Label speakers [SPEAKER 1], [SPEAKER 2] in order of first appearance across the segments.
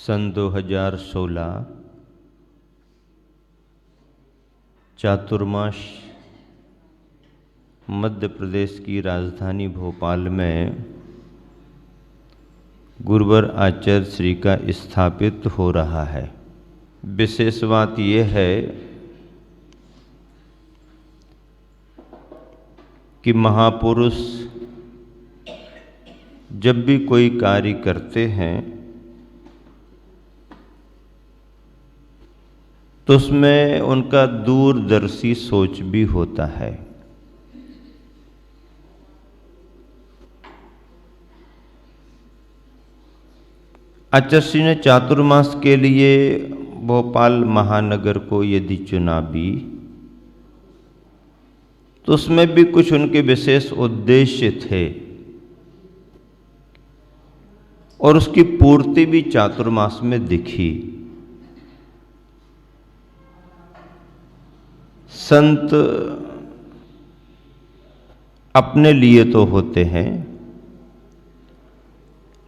[SPEAKER 1] सन 2016 चातुर्मास मध्य प्रदेश की राजधानी भोपाल में गुरुवर आचार्य श्री का स्थापित हो रहा है। विशेष बात यह है कि महापुरुष जब भी कोई कार्य करते हैं तो उसमें उनका दूरदर्शी सोच भी होता है। आचार्य श्री ने चातुर्मास के लिए भोपाल महानगर को यदि चुना भी तो उसमें भी कुछ उनके विशेष उद्देश्य थे और उसकी पूर्ति भी चातुर्मास में दिखी। संत अपने लिए तो होते हैं,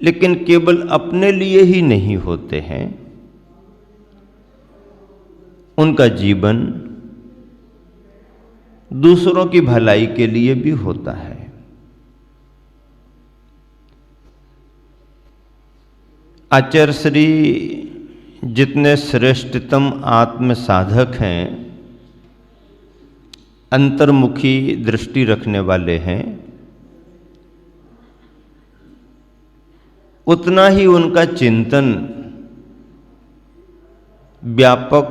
[SPEAKER 1] लेकिन केवल अपने लिए ही नहीं होते हैं। उनका जीवन दूसरों की भलाई के लिए भी होता है। आचार्य श्री जितने श्रेष्ठतम आत्म साधक हैं, अंतर्मुखी दृष्टि रखने वाले हैं, उतना ही उनका चिंतन व्यापक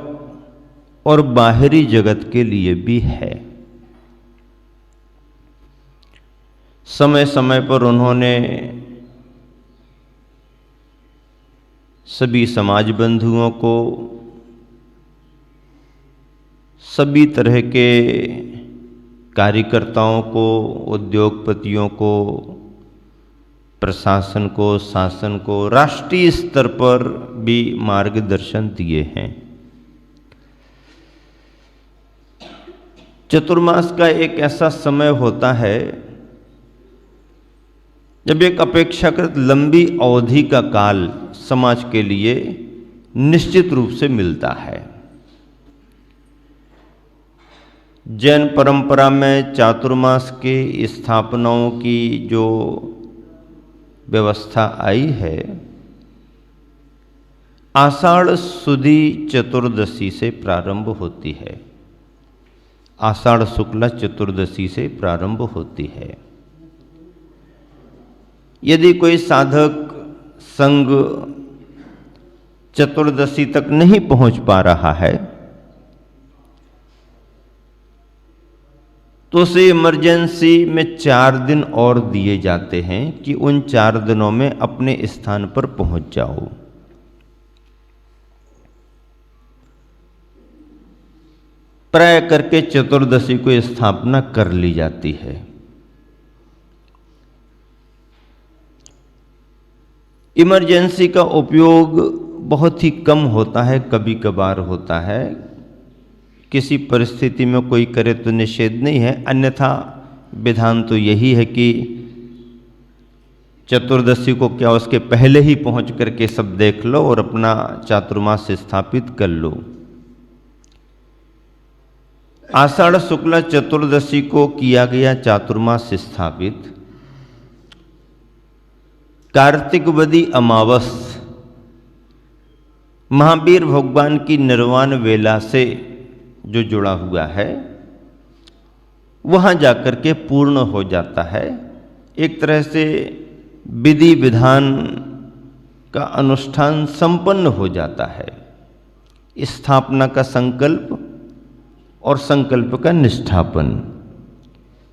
[SPEAKER 1] और बाहरी जगत के लिए भी है। समय समय पर उन्होंने सभी समाज बंधुओं को, सभी तरह के कार्यकर्ताओं को, उद्योगपतियों को, प्रशासन को, शासन को, राष्ट्रीय स्तर पर भी मार्गदर्शन दिए हैं। चतुर्मास का एक ऐसा समय होता है जब एक अपेक्षाकृत लंबी अवधि का काल समाज के लिए निश्चित रूप से मिलता है। जैन परंपरा में चातुर्मास के स्थापनाओं की जो व्यवस्था आई है, आषाढ़ सुदी चतुर्दशी से प्रारंभ होती है। आषाढ़ शुक्ला चतुर्दशी से प्रारंभ होती है। यदि कोई साधक संघ चतुर्दशी तक नहीं पहुंच पा रहा है तो उसे इमरजेंसी में 4 दिन और दिए जाते हैं कि उन 4 दिनों में अपने स्थान पर पहुंच जाओ। प्राय करके चतुर्दशी को स्थापना कर ली जाती है। इमरजेंसी का उपयोग बहुत ही कम होता है, कभी कभार होता है। किसी परिस्थिति में कोई करे तो निषेध नहीं है, अन्यथा विधान तो यही है कि चतुर्दशी को क्या उसके पहले ही पहुंच करके सब देख लो और अपना चातुर्मास स्थापित कर लो। आषाढ़ शुक्ला चतुर्दशी को किया गया चातुर्मास स्थापित। कार्तिक वदी अमावस महावीर भगवान की निर्वाण वेला से जो जुड़ा हुआ है, वहां जाकर के पूर्ण हो जाता है। एक तरह से विधि विधान का अनुष्ठान संपन्न हो जाता है। स्थापना का संकल्प और संकल्प का निष्ठापन।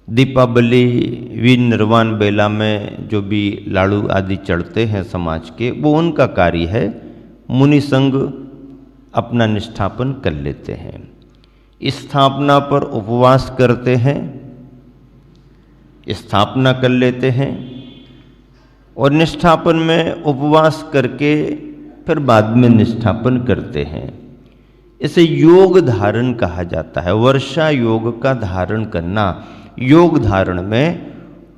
[SPEAKER 1] दीपावली निर्वाण बेला में जो भी लाड़ू आदि चढ़ते हैं समाज के, वो उनका कार्य है। मुनि संघ अपना निष्ठापन कर लेते हैं। स्थापना पर उपवास करते हैं, स्थापना कर लेते हैं और निष्ठापन में उपवास करके फिर बाद में निष्ठापन करते हैं। इसे योग धारण कहा जाता है। वर्षा योग का धारण करना। योग धारण में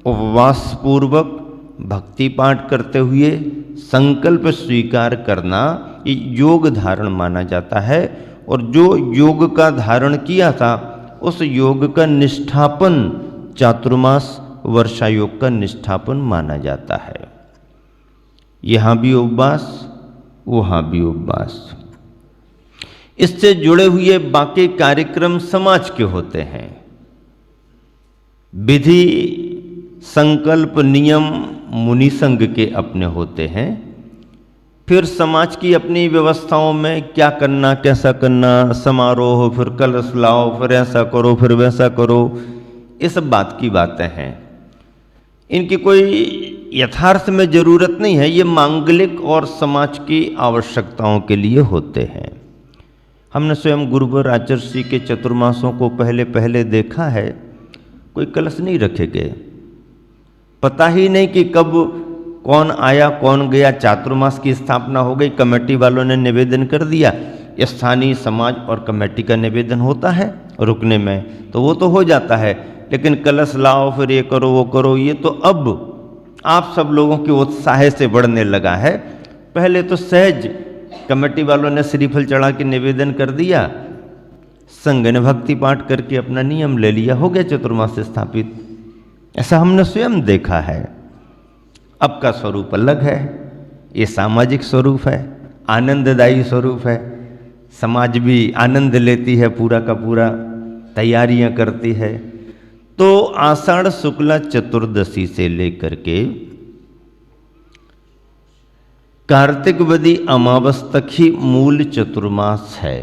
[SPEAKER 1] उपवास पूर्वक भक्ति पाठ करते हुए संकल्प स्वीकार करना ये योग धारण माना जाता है। और जो योग का धारण किया था उस योग का निष्ठापन चातुर्मास वर्षा योग का निष्ठापन माना जाता है। यहाँ भी उपवास, वहाँ भी उपवास। इससे जुड़े हुए बाकी कार्यक्रम समाज के होते हैं। विधि संकल्प नियम मुनि संघ के अपने होते हैं। फिर समाज की अपनी व्यवस्थाओं में क्या करना, कैसा करना, समारोह, फिर कलश लाओ, फिर ऐसा करो, फिर वैसा करो, ये सब बात की बातें हैं। इनकी कोई यथार्थ में ज़रूरत नहीं है। ये मांगलिक और समाज की आवश्यकताओं के लिए होते हैं। हमने स्वयं गुरुवर आचर्षि के चतुर्मासों को पहले पहले देखा है। कोई कलश नहीं रखे गए, पता ही नहीं कि कब कौन आया कौन गया। चातुर्मास की स्थापना हो गई, कमेटी वालों ने निवेदन कर दिया। स्थानीय समाज और कमेटी का निवेदन होता है रुकने में, तो वो तो हो जाता है। लेकिन कलश लाओ, फिर ये करो वो करो, ये तो अब आप सब लोगों के उत्साह से बढ़ने लगा है। पहले तो सहज कमेटी वालों ने श्रीफल चढ़ा के निवेदन कर दिया, संघ ने भक्ति पाठ करके अपना नियम ले लिया, हो गया चतुर्मास स्थापित। ऐसा हमने स्वयं देखा है। अब का स्वरूप अलग है। ये सामाजिक स्वरूप है, आनंददायी स्वरूप है। समाज भी आनंद लेती है, पूरा का पूरा तैयारियां करती है। तो आषाढ़ शुक्ला चतुर्दशी से लेकर के कार्तिक वदी अमावस तक ही मूल चतुर्मास है।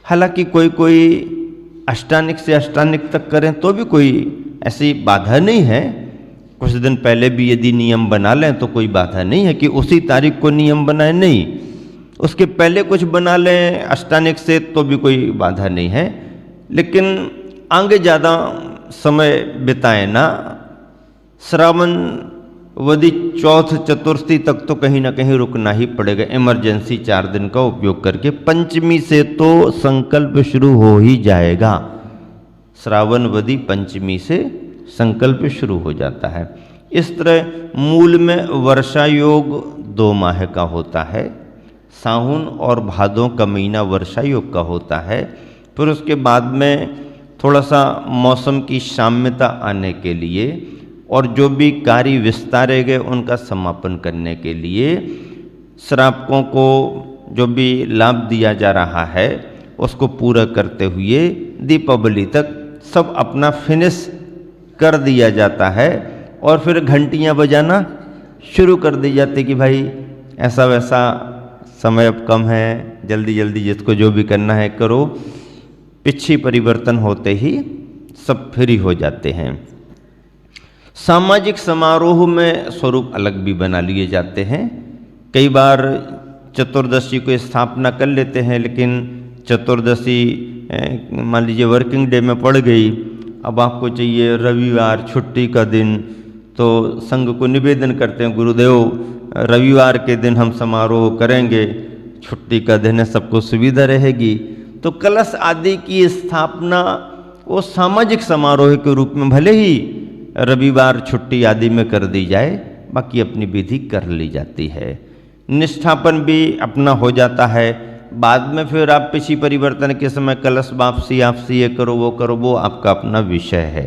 [SPEAKER 1] हालांकि कोई कोई अष्टानिक से अष्टानिक तक करें तो भी कोई ऐसी बाधा नहीं है। कुछ दिन पहले भी यदि नियम बना लें तो कोई बाधा नहीं है कि उसी तारीख को नियम बनाए, नहीं, उसके पहले कुछ बना लें अष्टानिक से तो भी कोई बाधा नहीं है। लेकिन आगे ज़्यादा समय बिताए ना। श्रावण वदी चौथ चतुर्थी तक तो कहीं ना कहीं रुकना ही पड़ेगा, इमरजेंसी 4 दिन का उपयोग करके। पंचमी से तो संकल्प शुरू हो ही जाएगा। श्रावण वदी पंचमी से संकल्प शुरू हो जाता है। इस तरह मूल में वर्षा योग 2 माह का होता है। साहुन और भादों का महीना वर्षा योग का होता है। फिर उसके बाद में थोड़ा सा मौसम की साम्यता आने के लिए और जो भी कार्य विस्तारे गए उनका समापन करने के लिए श्रावकों को जो भी लाभ दिया जा रहा है उसको पूरा करते हुए दीपावली तक सब अपना फिनिश कर दिया जाता है। और फिर घंटियां बजाना शुरू कर दी जाती कि भाई ऐसा वैसा समय अब कम है, जल्दी जल्दी जिसको जो भी करना है करो। पिछी परिवर्तन होते ही सब फ्री हो जाते हैं। सामाजिक समारोह में स्वरूप अलग भी बना लिए जाते हैं। कई बार चतुर्दशी को स्थापना कर लेते हैं, लेकिन चतुर्दशी मान लीजिए वर्किंग डे में पड़ गई, अब आपको चाहिए रविवार छुट्टी का दिन, तो संघ को निवेदन करते हैं गुरुदेव रविवार के दिन हम समारोह करेंगे, छुट्टी का दिन है, सबको सुविधा रहेगी। तो कलश आदि की स्थापना वो सामाजिक समारोह के रूप में भले ही रविवार छुट्टी आदि में कर दी जाए, बाकी अपनी विधि कर ली जाती है। निष्ठापन भी अपना हो जाता है। बाद में फिर आप पिछी परिवर्तन के समय कलश वापसी आपसी ये करो वो आपका अपना विषय है।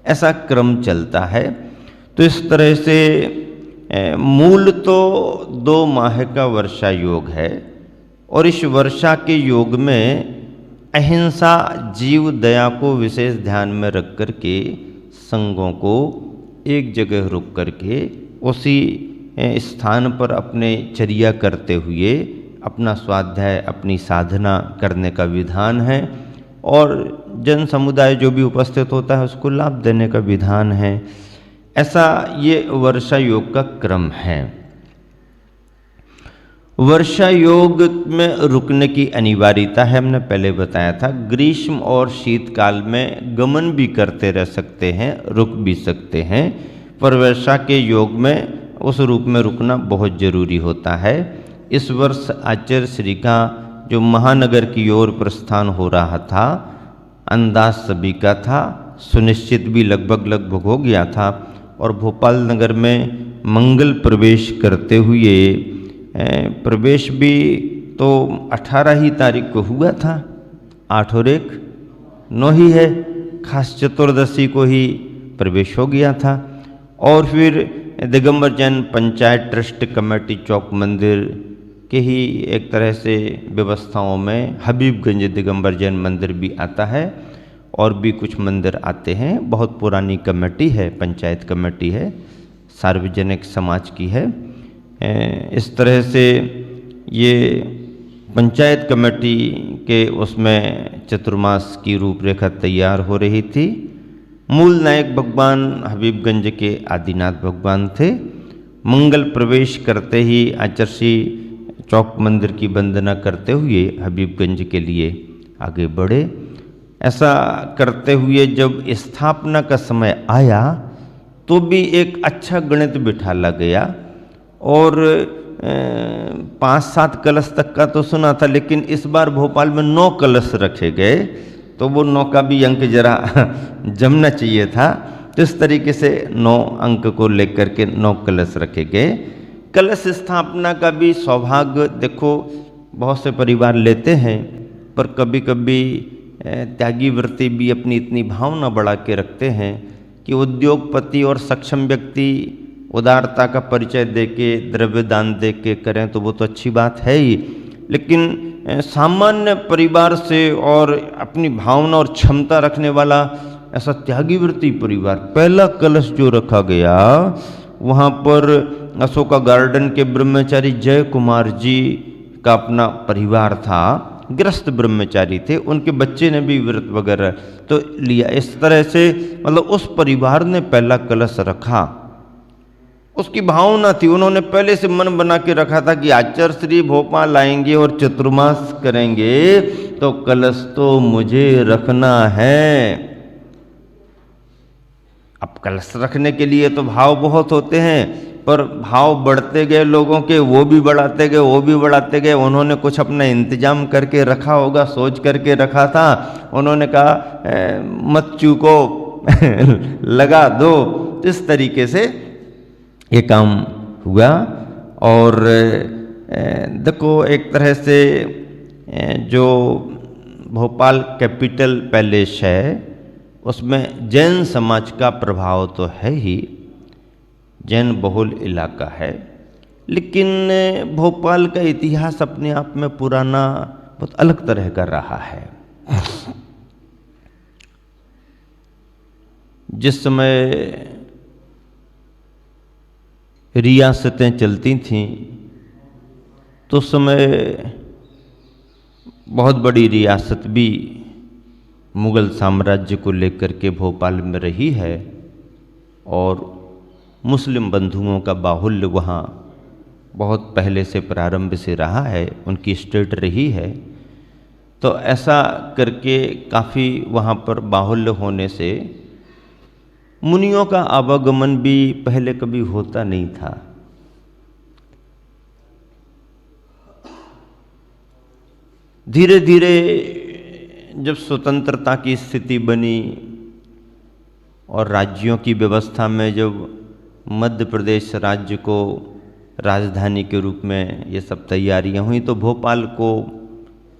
[SPEAKER 1] ऐसा क्रम चलता है। तो इस तरह से मूल तो 2 माह का वर्षा योग है और इस वर्षा के योग में अहिंसा जीव दया को विशेष ध्यान में रख कर के संघों को एक जगह रुक करके उसी स्थान पर अपने चर्या करते हुए अपना स्वाध्याय अपनी साधना करने का विधान है और जन समुदाय जो भी उपस्थित होता है उसको लाभ देने का विधान है। ऐसा ये वर्षा योग का क्रम है। वर्षा योग में रुकने की अनिवार्यता है, हमने पहले बताया था। ग्रीष्म और शीतकाल में गमन भी करते रह सकते हैं, रुक भी सकते हैं, पर वर्षा के योग में उस रूप में रुकना बहुत जरूरी होता है। इस वर्ष आचार्य श्री का जो महानगर की ओर प्रस्थान हो रहा था, अंदाज सभी का था, सुनिश्चित भी लगभग हो गया था। और भोपाल नगर में मंगल प्रवेश करते हुए प्रवेश भी तो 18 ही तारीख को हुआ था, 8 और 1 9 ही है, खास चतुर्दशी को ही प्रवेश हो गया था। और फिर दिगंबर जैन पंचायत ट्रस्ट कमेटी चौक मंदिर के ही एक तरह से व्यवस्थाओं में हबीबगंज दिगंबर जैन मंदिर भी आता है और भी कुछ मंदिर आते हैं। बहुत पुरानी कमेटी है, पंचायत कमेटी है, सार्वजनिक समाज की है। इस तरह से ये पंचायत कमेटी के उसमें चतुर्मास की रूपरेखा तैयार हो रही थी। मूल नायक भगवान हबीबगंज के आदिनाथ भगवान थे। मंगल प्रवेश करते ही आचर्षी चौक मंदिर की वंदना करते हुए हबीबगंज के लिए आगे बढ़े। ऐसा करते हुए जब स्थापना का समय आया तो भी एक अच्छा गणित बिठाला गया और 5-7 कलश तक का तो सुना था, लेकिन इस बार भोपाल में 9 कलश रखे गए, तो वो 9 का भी अंक जरा जमना चाहिए था। तो इस तरीके से 9 अंक को लेकर के 9 कलश रखे गए। कलश स्थापना का भी सौभाग्य देखो बहुत से परिवार लेते हैं, पर कभी कभी त्यागी वृत्ति भी अपनी इतनी भावना बढ़ा के रखते हैं कि उद्योगपति और सक्षम व्यक्ति उदारता का परिचय देके द्रव्य दान दे के करें तो वो तो अच्छी बात है ही, लेकिन सामान्य परिवार से और अपनी भावना और क्षमता रखने वाला ऐसा त्यागी वृत्ति परिवार, पहला कलश जो रखा गया वहाँ पर अशोका गार्डन के ब्रह्मचारी जय कुमार जी का अपना परिवार था, गृहस्थ ब्रह्मचारी थे, उनके बच्चे ने भी व्रत वगैरह तो लिया। इस तरह से मतलब उस परिवार ने पहला कलश रखा, उसकी भावना थी, उन्होंने पहले से मन बना के रखा था कि आचार्य श्री भोपाल आएंगे और चतुर्मास करेंगे तो कलश तो मुझे रखना है। अब कलश रखने के लिए तो भाव बहुत होते हैं, पर भाव बढ़ते गए लोगों के, वो भी बढ़ाते गए, वो भी बढ़ाते गए। उन्होंने कुछ अपना इंतजाम करके रखा होगा, सोच करके रखा था। उन्होंने कहा मत चूको लगा दो। इस तरीके से ये काम हुआ। और देखो एक तरह से जो भोपाल कैपिटल पैलेस है उसमें जैन समाज का प्रभाव तो है ही, जैन बहुल इलाका है, लेकिन भोपाल का इतिहास अपने आप में पुराना बहुत अलग तरह का रहा है। जिस समय रियासतें चलती थीं तो उस समय बहुत बड़ी रियासत भी मुगल साम्राज्य को लेकर के भोपाल में रही है और मुस्लिम बंधुओं का बाहुल्य वहाँ बहुत पहले से प्रारंभ से रहा है, उनकी स्टेट रही है। तो ऐसा करके काफ़ी वहाँ पर बाहुल्य होने से मुनियों का आवागमन भी पहले कभी होता नहीं था। धीरे धीरे जब स्वतंत्रता की स्थिति बनी और राज्यों की व्यवस्था में जब मध्य प्रदेश राज्य को राजधानी के रूप में ये सब तैयारियां हुई तो भोपाल को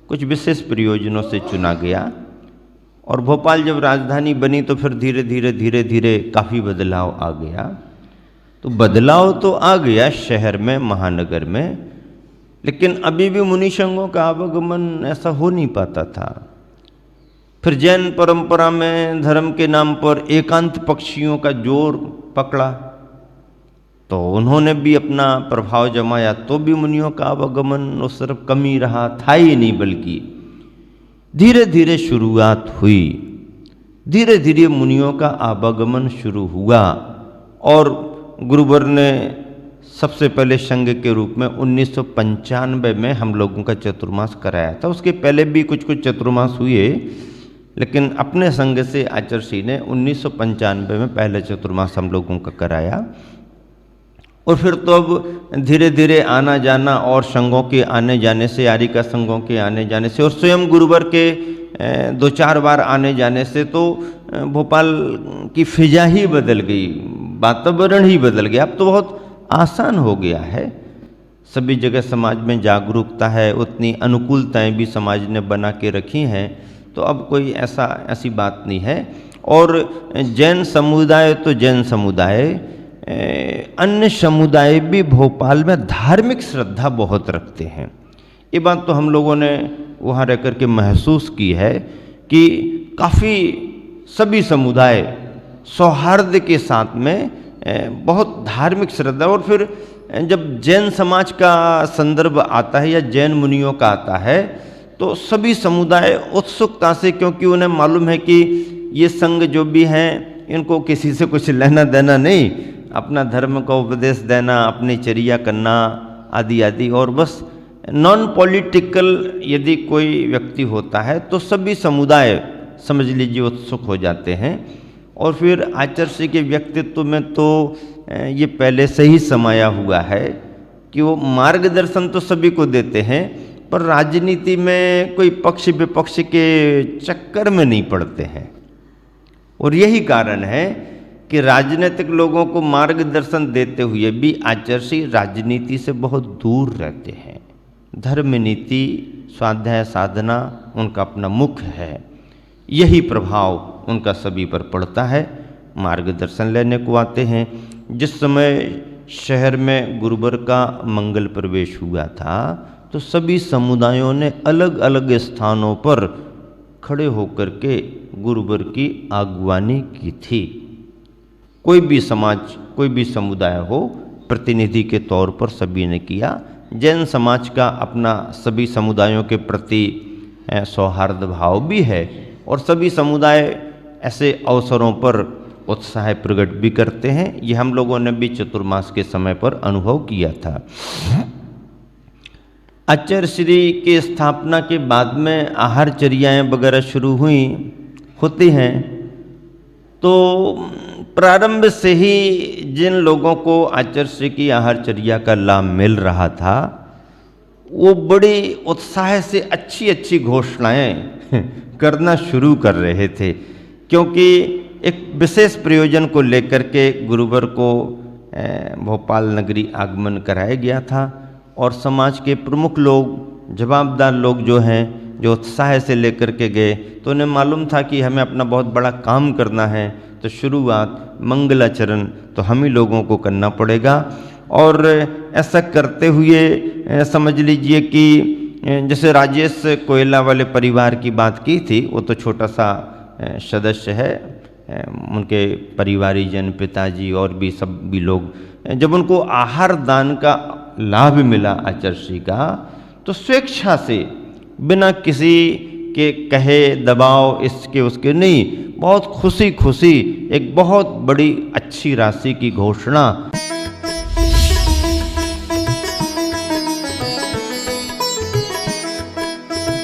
[SPEAKER 1] कुछ विशेष प्रयोजनों से चुना गया। और भोपाल जब राजधानी बनी तो फिर धीरे धीरे काफ़ी बदलाव आ गया। तो बदलाव तो आ गया शहर में, महानगर में, लेकिन अभी भी मुनि संघों का आवागमन ऐसा हो नहीं पाता था। फिर जैन परंपरा में धर्म के नाम पर एकांत पक्षियों का जोर पकड़ा तो उन्होंने भी अपना प्रभाव जमाया, तो भी मुनियों का आवागमन उस तरफ कम ही रहा, था ही नहीं, बल्कि धीरे धीरे शुरुआत हुई, धीरे धीरे मुनियों का आवागमन शुरू हुआ। और गुरुवर ने सबसे पहले संघ के रूप में 1995 में हम लोगों का चतुर्मास कराया था। उसके पहले भी कुछ चतुर्मास हुए, लेकिन अपने संघ से आचार्य ने 1995 में पहले चतुर्मास हम लोगों का कराया। और फिर तो अब धीरे धीरे आना जाना और संघों के आने जाने से, आरिका संघों के आने जाने से और स्वयं गुरुवर के 2-4 बार आने जाने से तो भोपाल की फिजा ही बदल गई। वातावरण ही बदल गया। अब तो बहुत आसान हो गया है, सभी जगह समाज में जागरूकता है, उतनी अनुकूलताएं भी समाज ने बना के रखी हैं, तो अब कोई ऐसी बात नहीं है। और जैन समुदाय तो जैन समुदाय, अन्य समुदाय भी भोपाल में धार्मिक श्रद्धा बहुत रखते हैं। ये बात तो हम लोगों ने वहाँ रह कर के महसूस की है कि काफ़ी सभी समुदाय सौहार्द के साथ में बहुत धार्मिक श्रद्धा। और फिर जब जैन समाज का संदर्भ आता है या जैन मुनियों का आता है तो सभी समुदाय उत्सुकता से, क्योंकि उन्हें मालूम है कि ये संघ जो भी हैं इनको किसी से कुछ लेना देना नहीं, अपना धर्म का उपदेश देना, अपनी चर्या करना आदि आदि, और बस नॉन पॉलिटिकल यदि कोई व्यक्ति होता है तो सभी समुदाय समझ लीजिए उत्सुक हो जाते हैं। और फिर आचार्य के व्यक्तित्व में तो ये पहले से ही समाया हुआ है कि वो मार्गदर्शन तो सभी को देते हैं, पर राजनीति में कोई पक्ष विपक्ष के चक्कर में नहीं पड़ते हैं। और यही कारण है कि राजनीतिक लोगों को मार्गदर्शन देते हुए भी आचार्य राजनीति से बहुत दूर रहते हैं। धर्म नीति, स्वाध्याय साधना उनका अपना मुख्य है, यही प्रभाव उनका सभी पर पड़ता है। मार्गदर्शन लेने को आते हैं। जिस समय शहर में गुरुवर का मंगल प्रवेश हुआ था तो सभी समुदायों ने अलग अलग स्थानों पर खड़े होकर के गुरुवर की अगुवानी की थी। कोई भी समाज, कोई भी समुदाय हो, प्रतिनिधि के तौर पर सभी ने किया। जैन समाज का अपना सभी समुदायों के प्रति सौहार्द भाव भी है और सभी समुदाय ऐसे अवसरों पर उत्साह प्रकट भी करते हैं। ये हम लोगों ने भी चतुर्मास के समय पर अनुभव किया था। आचार्य श्री के स्थापना के बाद में आहारचर्याएँ वगैरह शुरू होती हैं, तो प्रारंभ से ही जिन लोगों को आचार्य श्री की आहारचर्या का लाभ मिल रहा था वो बड़ी उत्साह से अच्छी अच्छी घोषणाएं करना शुरू कर रहे थे, क्योंकि एक विशेष प्रयोजन को लेकर के गुरुवर को भोपाल नगरी आगमन कराया गया था। और समाज के प्रमुख लोग, जवाबदार लोग जो हैं, जो उत्साह से लेकर के गए, तो उन्हें मालूम था कि हमें अपना बहुत बड़ा काम करना है, तो शुरुआत मंगलाचरण तो हम ही लोगों को करना पड़ेगा। और ऐसा करते हुए समझ लीजिए कि जैसे राजेश कोयला वाले परिवार की बात की थी, वो तो छोटा सा सदस्य है, उनके परिवारीजन, पिताजी और भी सब भी लोग, जब उनको आहार दान का लाभ मिला आचार्य का, तो स्वेच्छा से बिना किसी के कहे, दबाव, इसके उसके नहीं, बहुत खुशी खुशी एक बहुत बड़ी अच्छी राशि की घोषणा